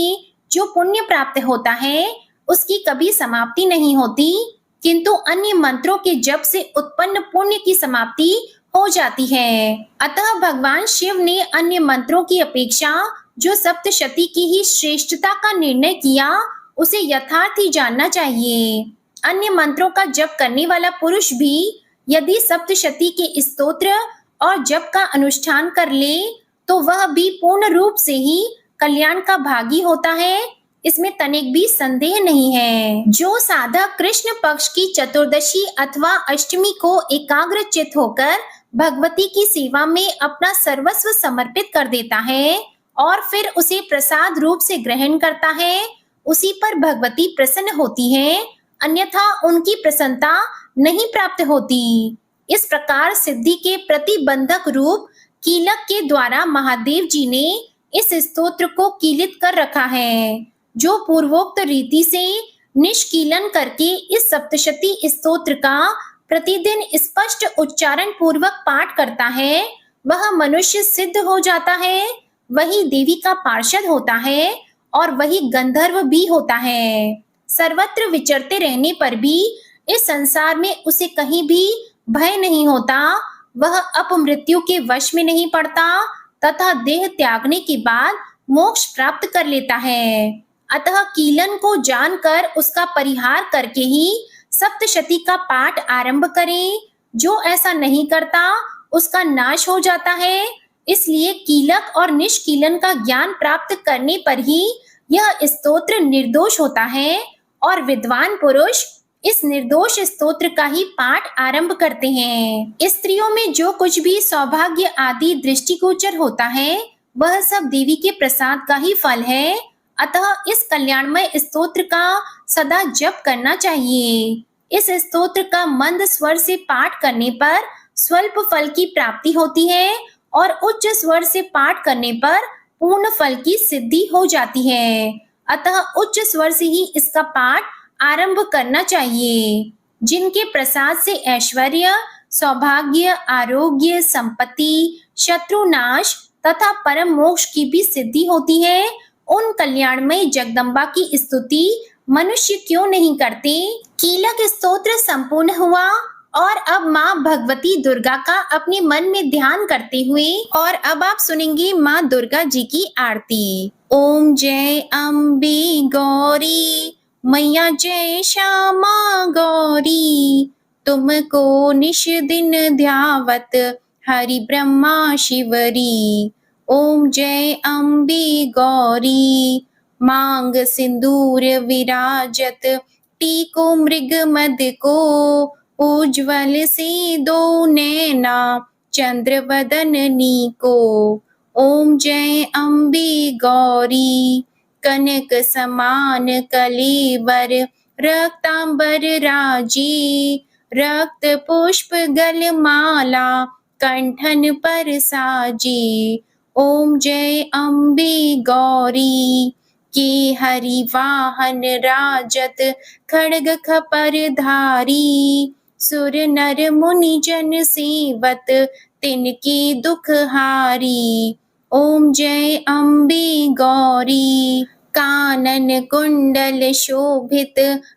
जो पुण्य प्राप्त होता है, उसकी कभी समाप्ति नहीं होती, किंतु अन्य मंत्रों के जप से उत्पन्न पुण्य की समाप्ति हो जाती है। अतः भगवान शिव ने अन्य मंत्रों की अपेक्षा जो सप्तशती की ही श्रेष्ठता का निर्णय किया, उसे यथार्थ ही जानना चाहिए। अन्य मंत्रों का जप करने वाला पुरुष भी यदि सप्तशती के स्तोत्र और जप का अनुष्ठान कर ले, तो वह भी पूर्ण रूप से ही कल्याण का भागी होता है। इसमें तनिक भी संदेह नहीं है। जो साधक कृष्ण पक्ष की चतुर्दशी अथवा अष्टमी को एकाग्रचित होकर भगवती की सेवा में अपना सर्वस्व समर्पित कर देता है और फिर उसे प्रसाद रूप से ग्रहण करता है, उसी पर भगवती प्रसन्न होती है, अन्यथा उनकी प्रसन्नता नहीं प्राप्त होती। इस प्रकार सिद्धि के प्रतिबंधक रूप कीलक के द्वारा महादेव जी ने इस स्तोत्र को कीलित कर रखा है। जो पूर्वोक्त रीति से निष्कीलन करके इस सप्तशती स्तोत्र का प्रतिदिन स्पष्ट उच्चारण पूर्वक पाठ करता है, वह मनुष्य सिद्ध हो जाता है, वही देवी का पार्षद होता है और वही गंधर्व भी होता है। सर्वत्र विचरते रहने पर भी इस संसार में उसे कहीं भी भय नहीं होता, वह अपमृत्यु के वश में नहीं पड़ता तथा देह त्यागने के बाद मोक्ष प्राप्त कर लेता है। अतः कीलन को जानकर उसका परिहार करके ही सप्तशती का पाठ आरंभ करें। जो ऐसा नहीं करता, उसका नाश हो जाता है। इसलिए कीलक और निष्कीलन का ज्ञान प्राप्त करने पर ही यह स्तोत्र निर्दोष होता है और विद्वान पुरुष इस निर्दोष स्तोत्र का ही पाठ आरंभ करते हैं। स्त्रियों में जो कुछ भी सौभाग्य आदि दृष्टिगोचर होता है, वह सब देवी के प्रसाद का ही फल है। अतः इस कल्याणमय स्तोत्र का सदा जप करना चाहिए। इस स्तोत्र का मंद स्वर से पाठ करने पर स्वल्प फल की प्राप्ति होती है और उच्च स्वर से पाठ करने पर पूर्ण फल की सिद्धि हो जाती है। अतः उच्च स्वर से ही इसका पाठ आरंभ करना चाहिए। जिनके प्रसाद से ऐश्वर्य, सौभाग्य, आरोग्य, संपत्ति, शत्रुनाश तथा परम मोक्ष की भी सिद्धि होती है, उन कल्याणमयी जगदम्बा की स्तुति मनुष्य क्यों नहीं करते। कीलक स्तोत्र संपूर्ण हुआ और अब माँ भगवती दुर्गा का अपने मन में ध्यान करते हुए और अब आप सुनेंगे माँ दुर्गा जी की आरती। ओम जय अम्बे गौरी मैया जय श्यामा गौरी, तुमको निश दिन ध्यावत हरि ब्रह्मा शिवरी। ओम जय अम्बे गौरी मांग सिंदूर विराजत, टीको मृग मद को उज्ज्वल से दो नैना चंद्र वदननी को। ओम जय अम्बे गौरी कनक समान कलेवर, रक्तांबर राजी, रक्त पुष्प गल माला कंठन पर साजी। ओम जय अम्बे गौरी के हरि वाहन राजत, खड्ग खपर धारी, सुर नर मुनि जन सेवत, तिनके दुख हारी। ओम जय अम्बे गौरी कानन कुंडल शोभित,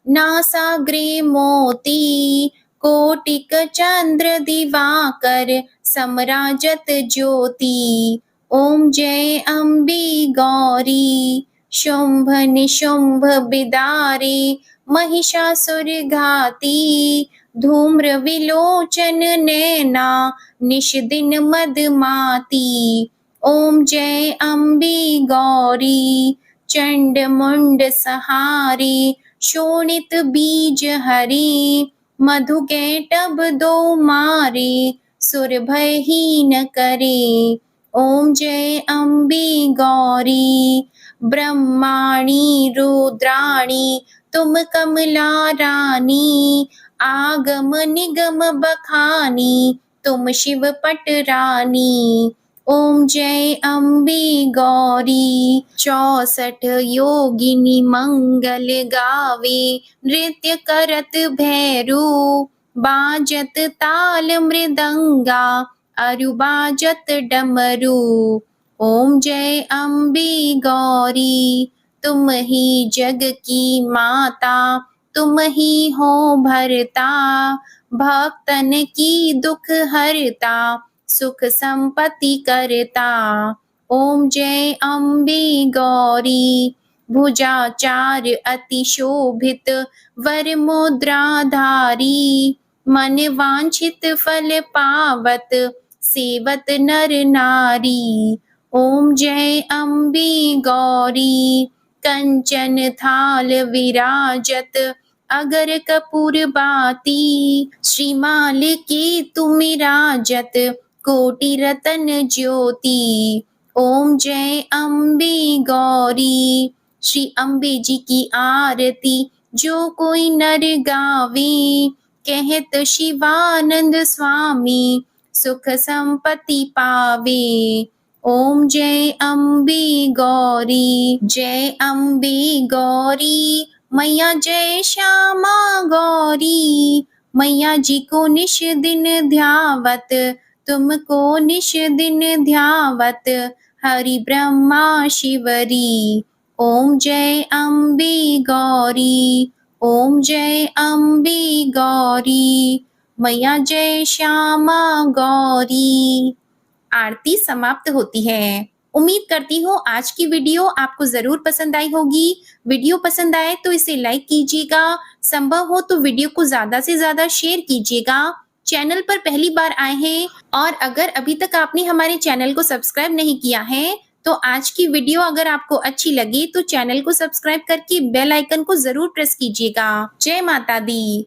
नासाग्रे मोती, कोटिक चंद्र दिवाकर समराजत ज्योति। ओम जय अम्बे गौरी शुंभ निशुंभ बिदारे, महिषासुर घाती, धूम्र विलोचन नैना निश दिन मदमाती। ओम जय अम्बे गौरी चंड मुंड सहारी, शोणित बीज हरी, मधु कैटभ दो मारे, सुर भयहीन करे। ओम जय अम्बे गौरी ब्रह्माणी रुद्राणी, तुम कमला रानी, आगम निगम बखानी, तुम शिव पट रानी। ओम जय अम्बे गौरी 64 योगिनी मंगल गावे, नृत्य करत भैरू, बाजत ताल मृदंगा, अरु बाजत डमरू। ओम जय अम्बे गौरी तुम ही जग की माता, तुम ही हो भरता, भक्तन की दुख हरता, सुख संपत्ति करता। ओम जय अम्बे गौरी भुजाचार अति शोभित, वर मुद्राधारी, मन वांछित फल पावत, सेवत नर नारी। ओम जय अम्बे गौरी कंचन थाल विराजत, अगर कपूर बाती, श्रीमाल के तुम राजत, कोटि रतन ज्योति। ओम जय अम्बे गौरी श्री अम्बे जी की आरती जो कोई नर गावे, कहत शिवानंद स्वामी, सुख संपत्ति पावे। ओम जय अम्बे गौरी जय अम्बे गौरी, मैया जय श्यामा गौरी, मैया जी को निश दिन ध्यावत, तुमको निश दिन ध्यावत, हरि ब्रह्मा शिवरी। ओम जय अम्बे गौरी ओम जय अम्बे गौरी, मैया जय श्यामा गौरी। आरती समाप्त होती है। उम्मीद करती हूँ आज की वीडियो आपको जरूर पसंद आई होगी। वीडियो पसंद आए तो इसे लाइक कीजिएगा, संभव हो तो वीडियो को ज्यादा से ज्यादा शेयर कीजिएगा। चैनल पर पहली बार आए हैं और अगर अभी तक आपने हमारे चैनल को सब्सक्राइब नहीं किया है तो आज की वीडियो अगर आपको अच्छी लगी तो चैनल को सब्सक्राइब करके बेल आइकन को जरूर प्रेस कीजिएगा। जय माता दी।